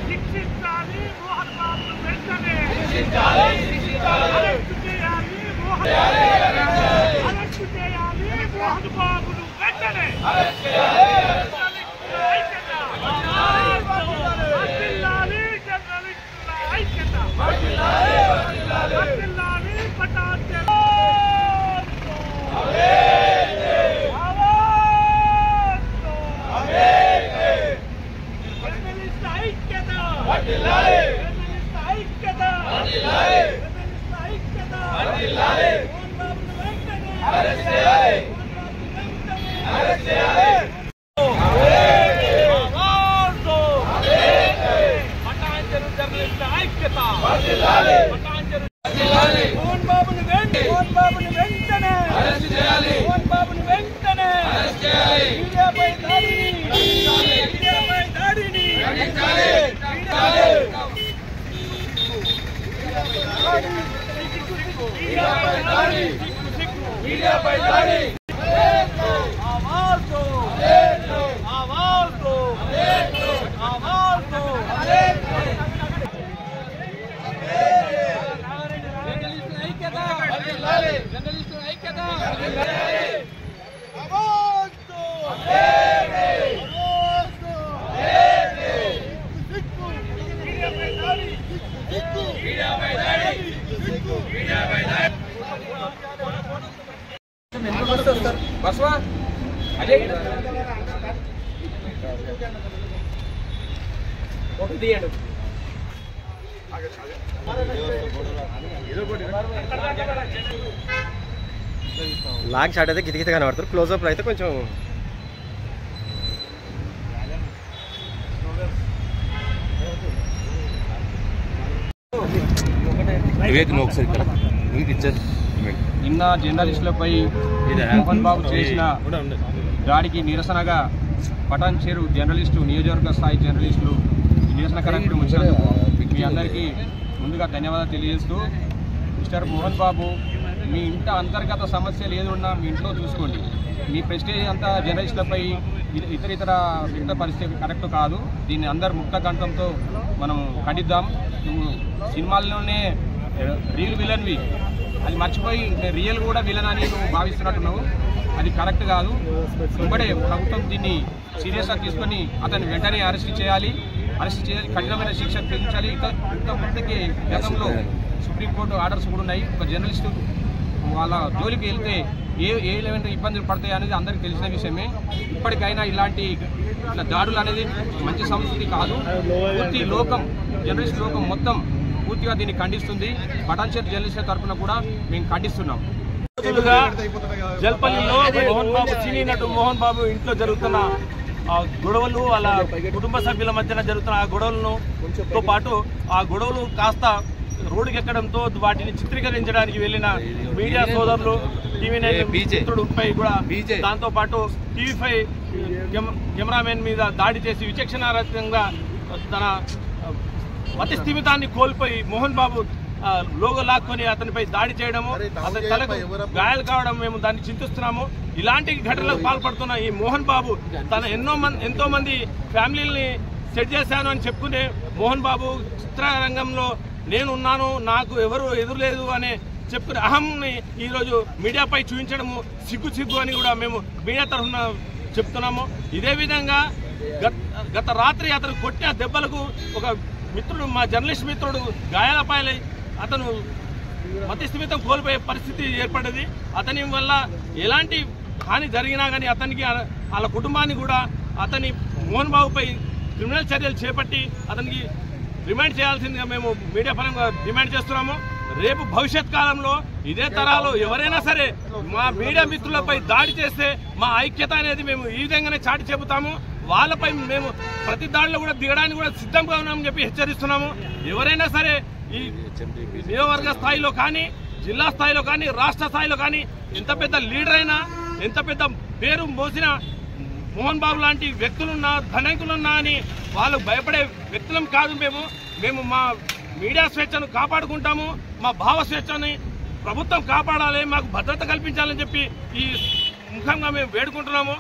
శిక్షించాలి మోహన్ బాబును వెంటనే అరెస్టు చేయాలి మోహన్ బాబును వెంటనే వర్ధిల్లాలి జర్నలిస్టుల ఐక్యత వర్ధిల్లాలి పటాన్ बसवा अजय లాంగ్ షాట్ అయితే గితగిత కనబడతారు క్లోజ్అప్ అయితే కొంచెం నిన్న జర్నలిస్టులపై మోహన్ బాబు చేసిన దాడికి నిరసనగా పటాన్ చెరు జర్నలిస్టు నియోజకవర్గ స్థాయి జర్నలిస్టులు నిరసన కార్యక్రమం వచ్చినందుకు మీ అందరికీ ముందుగా ధన్యవాదాలు తెలియజేస్తూ మిస్టర్ మోహన్ బాబు మీ ఇంట అంతర్గత సమస్యలు ఏది ఉన్నా మీ ఇంట్లో చూసుకోండి. మీ ప్రెస్టేజ్ అంతా జర్నలిస్టులపై ఇతర వ్యక్త పరిస్థితి కరెక్ట్ కాదు. దీన్ని అందరు ముక్త కంఠంతో మనం ఖండిద్దాం. నువ్వు సినిమాల్లోనే రియల్ విలన్వి, అది మర్చిపోయి రియల్ కూడా విలన్ అని నువ్వు భావిస్తున్నట్టున్నావు. అది కరెక్ట్ కాదు. ఇప్పుడే ప్రభుత్వం దీన్ని సీరియస్గా తీసుకొని అతన్ని వెంటనే అరెస్ట్ చేయాలి, కఠినమైన శిక్ష విధించాలి. ఇంత ముందుకి గతంలో సుప్రీంకోర్టు ఆర్డర్స్ కూడా ఉన్నాయి. ఒక జర్నలిస్టు వాళ్ళ జోలికి వెళ్తే ఏ లెవెల్ ఇబ్బందులు పడతాయి అనేది అందరికీ తెలిసిన విషయమే. ఇప్పటికైనా ఇట్లా దాడులు అనేది మంచి సంస్కృతి కాదు. పూర్తి లోకం, జర్నలిస్ట్ లోకం మొత్తం పూర్తిగా దీన్ని ఖండిస్తుంది. పటాన్ చెరు జర్నలిస్టుల తరఫున కూడా మేము ఖండిస్తున్నాం. జల్పల్లిలో మోహన్ బాబు సినీ నటు మోహన్ బాబు ఇంట్లో జరుగుతున్న గొడవలు, వాళ్ళ కుటుంబ సభ్యుల మధ్యన జరుగుతున్న ఆ గొడవలతో పాటు ఆ గొడవలు కాస్త రోడ్డుకి ఎక్కడంతో వాటిని చిత్రీకరించడానికి వెళ్ళిన మీడియా సోదరులు టీవీ9 మిత్రుడిపై కూడా, దాంతో పాటు టీవీ5 కెమెరామెన్ మీద దాడి చేసి విచక్షణారహితంగా తన మతి స్థిమితాన్ని కోల్పోయి మోహన్ బాబు లోగో లాక్కొని అతనిపై దాడి చేయడము, అతని తలకు గాయాలు కావడం మేము దాన్ని చింతిస్తున్నాము. ఇలాంటి ఘటనలకు పాల్పడుతున్న ఈ మోహన్ బాబు తన ఎంతో మంది ఫ్యామిలీని సెట్ చేశాను అని చెప్పుకునే మోహన్ బాబు చిత్రరంగంలో నేనున్నాను, నాకు ఎవరు ఎదురులేదు అనే చెప్పుకునే అహంని ఈరోజు మీడియాపై చూపించడము సిగ్గు అని కూడా మేము మీడియా తరఫున చెప్తున్నాము. ఇదే విధంగా గత రాత్రి అతను కొట్టిన దెబ్బలకు ఒక మిత్రుడు, మా జర్నలిస్ట్ మిత్రుడు గాయాలపాలై అతను మతిస్థిమితం కోల్పోయే పరిస్థితి ఏర్పడ్డది. అతని వల్ల ఎలాంటి హాని జరిగినా కానీ అతనికి, వాళ్ళ కుటుంబాన్ని కూడా అతని మోహన్ బాబుపై క్రిమినల్ చర్యలు చేపట్టి అతనికి రిమాండ్ చేయాల్సిందిగా మేము మీడియా పరంగా డిమాండ్ చేస్తున్నాము. రేపు భవిష్యత్ కాలంలో ఇదే తరాలు ఎవరైనా సరే మా మీడియా మిత్రులపై దాడి చేస్తే మా ఐక్యత అనేది మేము ఈ విధంగానే చాటి చెబుతాము. వాళ్ళపై మేము ప్రతి దాడిలో కూడా దిగడానికి కూడా సిద్ధంగా ఉన్నామని చెప్పి హెచ్చరిస్తున్నాము. ఎవరైనా సరే ఈ నియోజకవర్గ స్థాయిలో కానీ, జిల్లా స్థాయిలో కానీ, రాష్ట్ర స్థాయిలో కానీ ఎంత పెద్ద లీడర్ అయినా, ఎంత పెద్ద పేరు మోసిన మోహన్ బాబు లాంటి వ్యక్తులున్నా, ధనికులున్నా అని వాళ్ళు భయపడే వ్యక్తులం కాదు. మేము మా మీడియా స్వేచ్ఛను కాపాడుకుంటాము. మా భావ స్వేచ్ఛని ప్రభుత్వం కాపాడాలి, మాకు భద్రత కల్పించాలని చెప్పి ఈ ముఖంగా మేము వేడుకుంటున్నాము.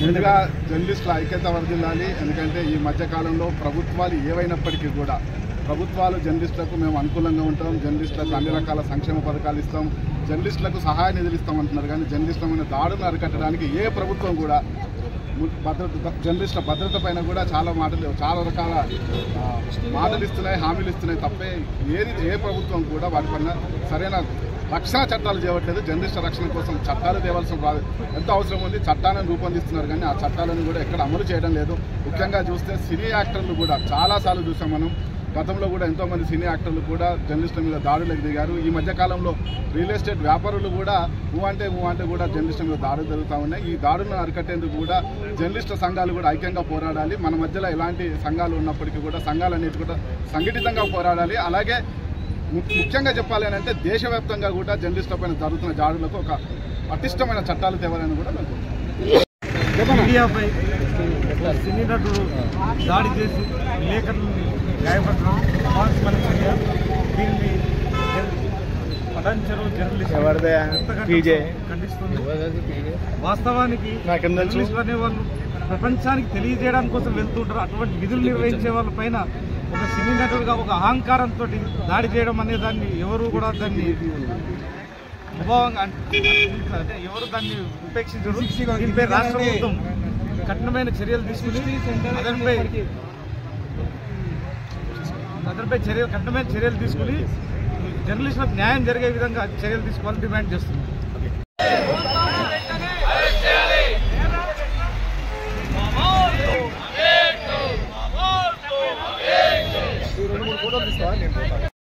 ముందుగా జర్నలిస్టుల ఐక్యత వర్ధిల్లాలి. ఎందుకంటే ఈ మధ్యకాలంలో ప్రభుత్వాలు ఏవైనప్పటికీ కూడా ప్రభుత్వాలు జర్నలిస్టులకు మేము అనుకూలంగా ఉంటాం, జర్నలిస్టులకు అన్ని రకాల సంక్షేమ పథకాలు ఇస్తాం, జర్నలిస్టులకు సహాయ నిధులు ఇస్తాం అంటున్నారు. కానీ జర్నలిస్టుల మీద దాడులను అరికట్టడానికి ఏ ప్రభుత్వం కూడా జర్నలిస్టుల భద్రత పైన కూడా చాలా రకాల మాటలు ఇస్తున్నాయి, హామీలు ఇస్తున్నాయి తప్పే ఏ ప్రభుత్వం కూడా వాటిపైన సరైన రక్షణ చట్టాలు చేయట్లేదు. జర్నలిస్టుల రక్షణ కోసం చట్టాలు తేవాల్సిన ఎంతో అవసరం ఉంది. చట్టాలను రూపొందిస్తున్నారు కానీ ఆ చట్టాలను కూడా ఎక్కడ అమలు చేయడం లేదు. ముఖ్యంగా చూస్తే సినీ యాక్టర్లు కూడా చాలాసార్లు చూసాం మనం. గతంలో కూడా ఎంతోమంది సినీ యాక్టర్లు కూడా జర్నలిస్టుల మీద దాడులకు దిగారు. ఈ మధ్యకాలంలో రియల్ ఎస్టేట్ వ్యాపారులు కూడా ఊ అంటే కూడా జర్నలిస్టుల మీద దాడులు జరుగుతూ ఉన్నాయి. ఈ దాడులను అరికట్టేందుకు కూడా జర్నలిస్టు సంఘాలు కూడా ఐక్యంగా పోరాడాలి. మన మధ్యలో ఎలాంటి సంఘాలు ఉన్నప్పటికీ కూడా సంఘాలన్నిటి కూడా సంఘటితంగా పోరాడాలి. అలాగే ముఖ్యంగా చెప్పాలి అని అంటే దేశవ్యాప్తంగా కూడా జర్నలిస్టుల పైన జరుగుతున్న దాడులకు ఒక పటిష్టమైన చట్టాలు తేవాలని కూడా మేము మీడియాపై సినీ నటుడు దాడి చేసి విలేకరులని గాయపడడం దీన్ని పటాన్చెరు జర్నలిస్ట్ ఖండిస్తుంది. వాస్తవానికి జర్నలిస్టులు అనే వాళ్ళు ప్రపంచానికి తెలియజేయడానికి కోసం వెళ్తూ ఉంటారు. అటువంటి విధులు నిర్వహించే వాళ్ళ పైన ఒక సినీ నటుడుగా ఒక అహంకారంతో దాడి చేయడం అనే దాన్ని ఎవరు కూడా దాన్ని ప్రభావంగా అంటే ఎవరు దాన్ని ఉపేక్షించరు. దీనిపై రాష్ట్ర ప్రభుత్వం కఠినమైన చర్యలు తీసుకుని కఠినమైన చర్యలు తీసుకుని జర్నలిస్టులకు న్యాయం జరిగే విధంగా చర్యలు తీసుకోవాలని డిమాండ్ చేస్తుంది.